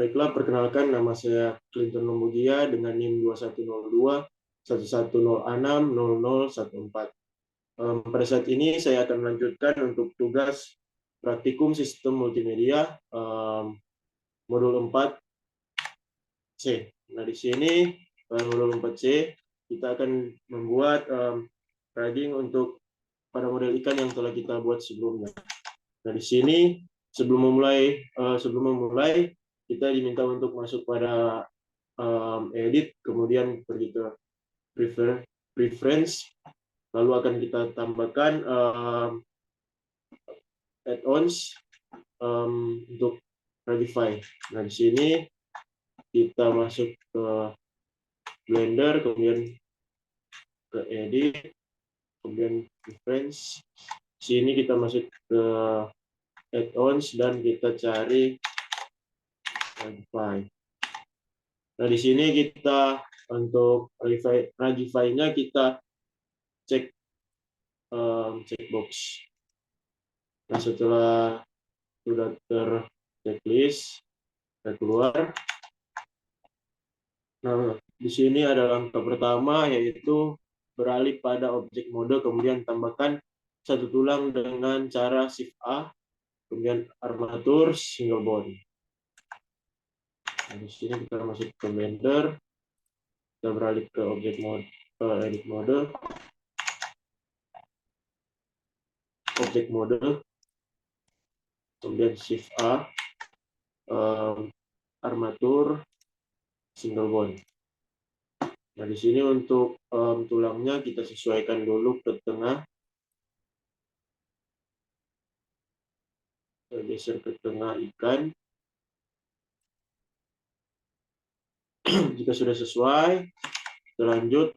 Baiklah, perkenalkan nama saya Clinton Lombogia dengan NIM 2102 110600014. Pada saat ini saya akan melanjutkan untuk tugas praktikum sistem multimedia modul 4C. Nah, di sini modul 4C kita akan membuat rigging untuk pada model ikan yang telah kita buat sebelumnya. Nah, di sini sebelum memulai kita diminta untuk masuk pada edit, kemudian pergi ke preference, lalu akan kita tambahkan add-ons untuk Radify. Nah, di sini kita masuk ke Blender, kemudian ke edit, kemudian preference. Sini kita masuk ke add-ons dan kita cari Radify. Nah, di sini kita untuk Radify-nya kita cek checkbox. Nah, setelah sudah terchecklist, kita keluar. Nah, di sini ada langkah pertama, yaitu beralih pada objek mode, kemudian tambahkan satu tulang dengan cara Shift A, kemudian armatur single bone. Nah, di sini kita masuk ke Blender, kita beralih ke objek mode, edit mode, objek mode, kemudian Shift A, armatur single bone. Nah, di sini untuk tulangnya kita sesuaikan dulu ke tengah, geser ke tengah ikan. Jika sudah sesuai, kita lanjut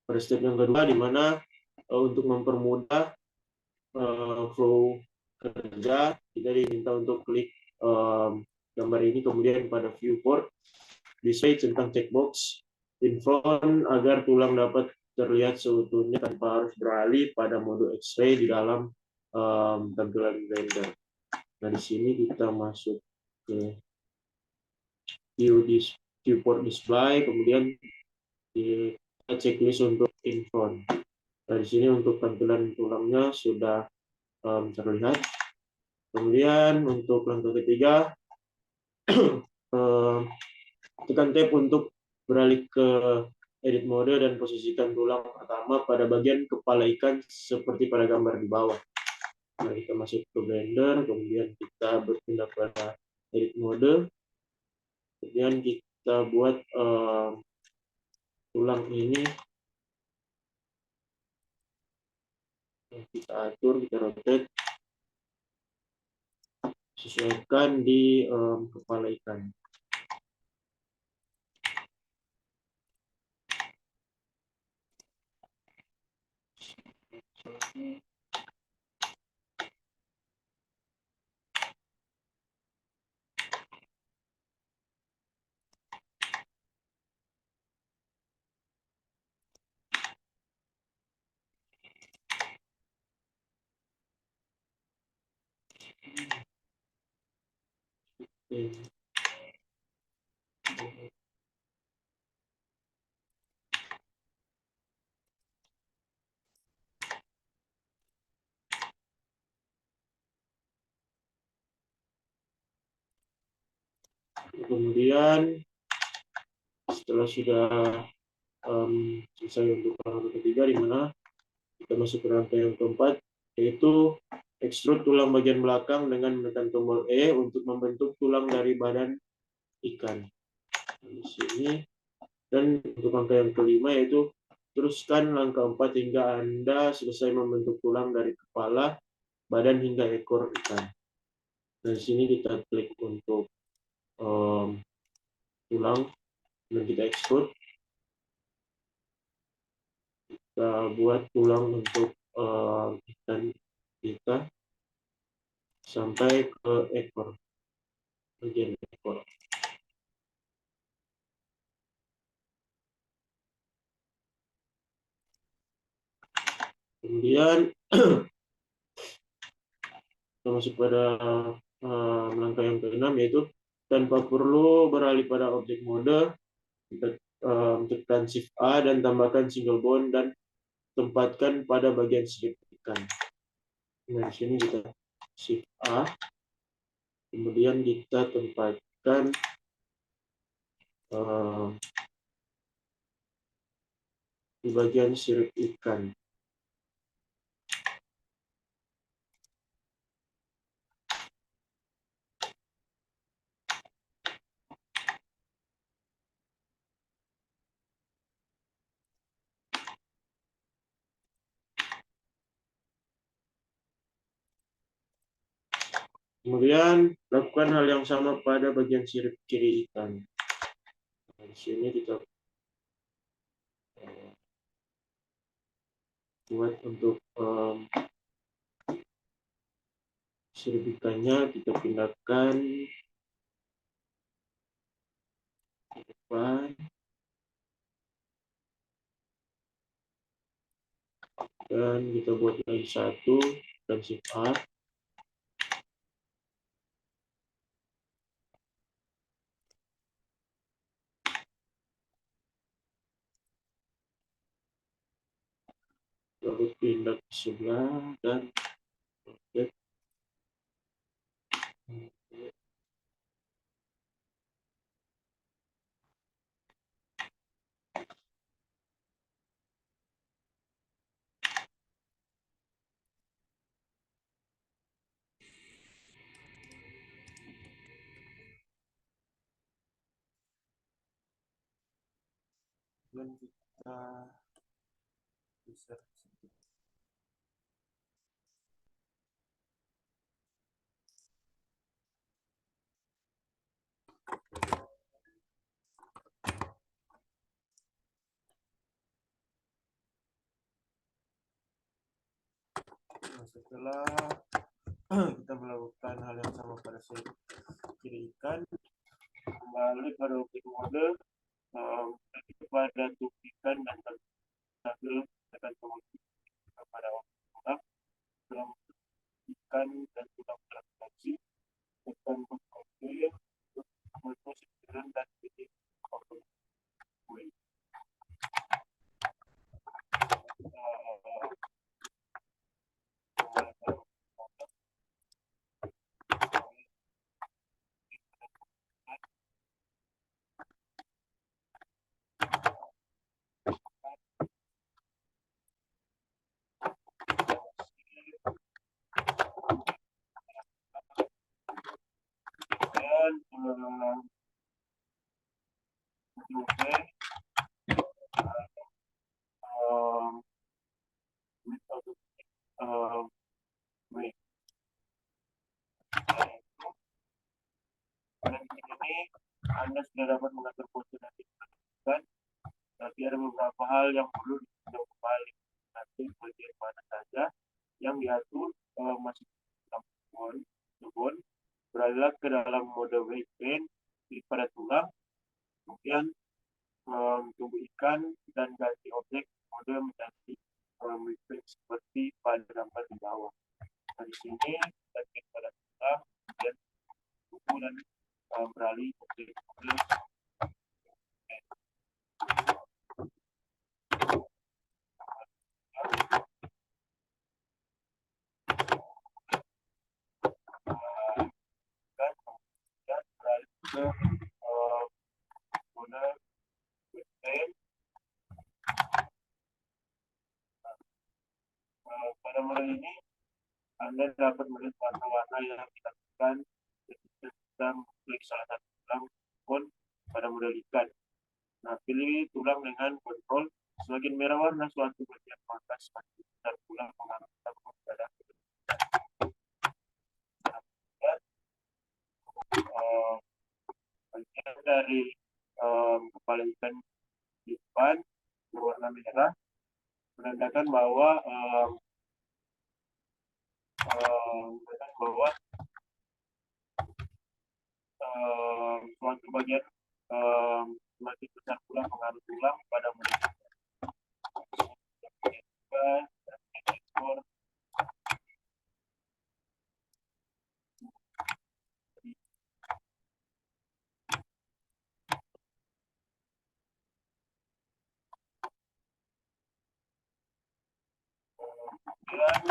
pada step yang kedua, di mana untuk mempermudah flow kerja, kita diminta untuk klik gambar ini, kemudian pada viewport, display centang checkbox in front agar tulang dapat terlihat seutuhnya tanpa harus beralih pada mode X-ray di dalam tampilan Blender. Nah, di sini kita masuk ke viewport display, kemudian di checklist untuk in front. Nah, di sini untuk tampilan tulangnya sudah terlihat. Kemudian untuk langkah ketiga, tekan tab untuk beralih ke edit mode dan posisikan tulang pertama pada bagian kepala ikan seperti pada gambar di bawah. Nah, kita masuk ke Blender, kemudian kita berpindah pada edit mode, kemudian kita buat tulang ini, kita atur, kita rotate, sesuaikan di kepala ikan. Kemudian setelah sudah selesai untuk langkah ketiga, di mana kita masuk ke rangkaian yang keempat, yaitu extrude tulang bagian belakang dengan menekan tombol E untuk membentuk tulang dari badan ikan. Di sini. Dan untuk langkah yang kelima, yaitu teruskan langkah 4 hingga Anda selesai membentuk tulang dari kepala, badan hingga ekor ikan. Nah, di sini kita klik untuk tulang dan kita extrude. Kita buat tulang untuk ikan kita sampai ke ekor, bagian ekor. Kemudian kita masuk pada langkah yang keenam yaitu tanpa perlu beralih pada objek mode, kita tekan Shift A dan tambahkan single bond dan tempatkan pada bagian sirip ikan. Nah, di sini kita Shift A, kemudian kita tempatkan di bagian sirip ikan. Kemudian lakukan hal yang sama pada bagian sirip kiri ikan. Nah, di sini kita buat untuk sirip ikannya, kita pindahkan ke depan dan kita buat lagi satu dan Shift A. Lalu pindah ke sebelah dan objek. Dan kita bisa setelah kita melakukan hal yang sama pada sirip kiri ikan, kembali pada objek mode, pada tubuh ikan dan sambil tekan tombol pada objek tulang, tulang ikan dan tulang lagi, tekan tombol untuk sekiran dan titik open. Ini Anda sudah dapat mengatur pose nanti, kan? Tapi ada beberapa hal yang perlu ditinjau kembali. Nanti bagian mana saja yang diatur masih dalam kebun, beralihlah ke dalam mode weight paint pada tulang, kemudian tumbuh ikan dan ganti objek mode menjadi weight paint seperti pada gambar di bawah. Nah, di sini kita klik pada tulang, kemudian tumbuh dan beralih objek mode. Ke mode weight paint. Pada mode ini Anda dapat melihat warna-warna yang dilakukan ketika kita klik salah satu tulang pun pada mode ikan. Nah, pilih tulang dengan kontrol. Semakin merah warna suatu bagian maka semakin besar tulang pengaruh pada bagian dari kepala ikan di depan berwarna merah menandakan bahwa suatu bagian semakin besar pula pengaruh tulang pada mulut. pada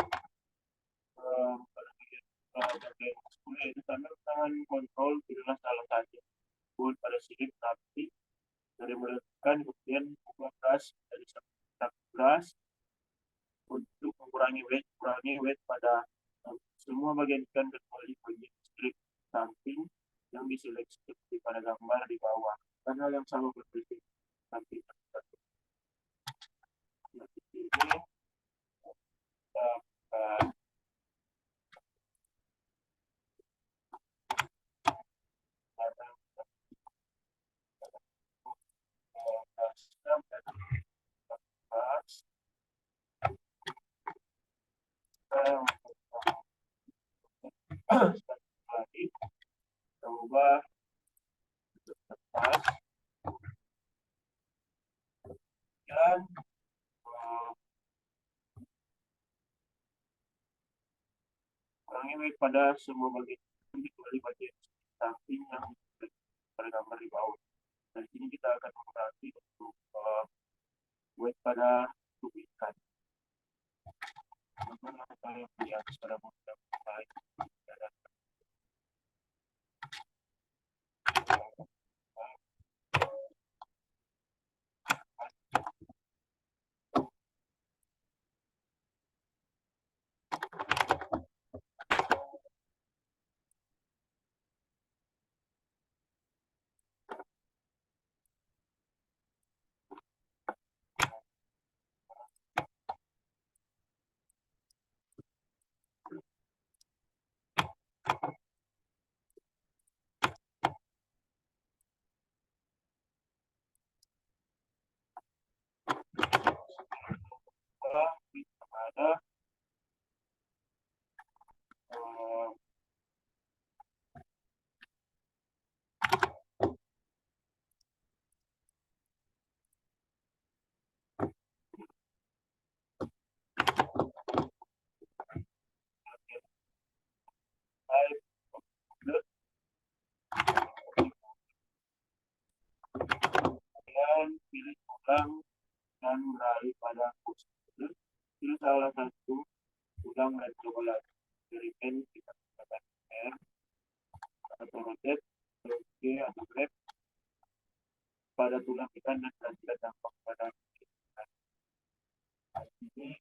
bagian kuliah itu tanda tangan kontrol adalah salah satu tool pada sidik, tapi dari melakukan kemudian ubah gas dari gas untuk mengurangi weight pada semua bagian ikan kecuali bagian strip samping yang diseleksi seperti pada gambar di bawah. Dan hal yang sama berarti samping satu. Nah, di sini lagi coba tetas dan kurangi weight pada semua bagian kecuali bagian samping yang pada gambar di bawah. Dan di sini kita akan mengurangi untuk weight pada tubuh ikan. Teman-teman saya melihat secara mudah baik dan ada dan pilih ulang dan beralih pada prosedur. Itu salah satu ulang dan coba lagi dari N kita gunakan R atau rotate G atau grab pada tulang ikan dan tidak dampak pada ini.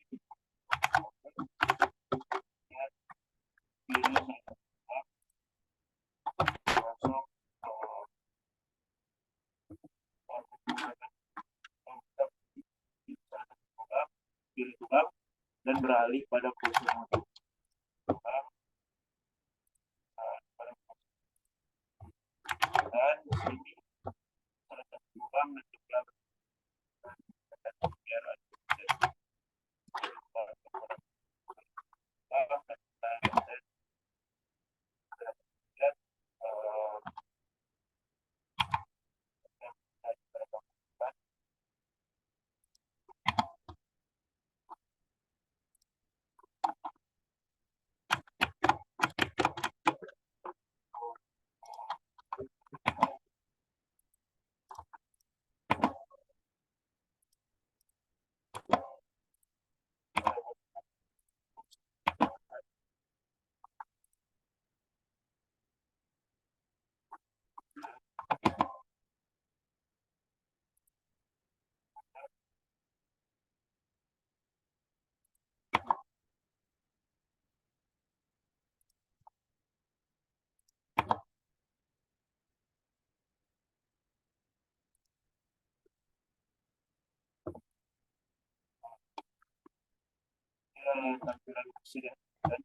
Pilih tulang dan beralih pada pose motor. Dan di sini salah satu tulang dan sebelah biar tampilan presiden dan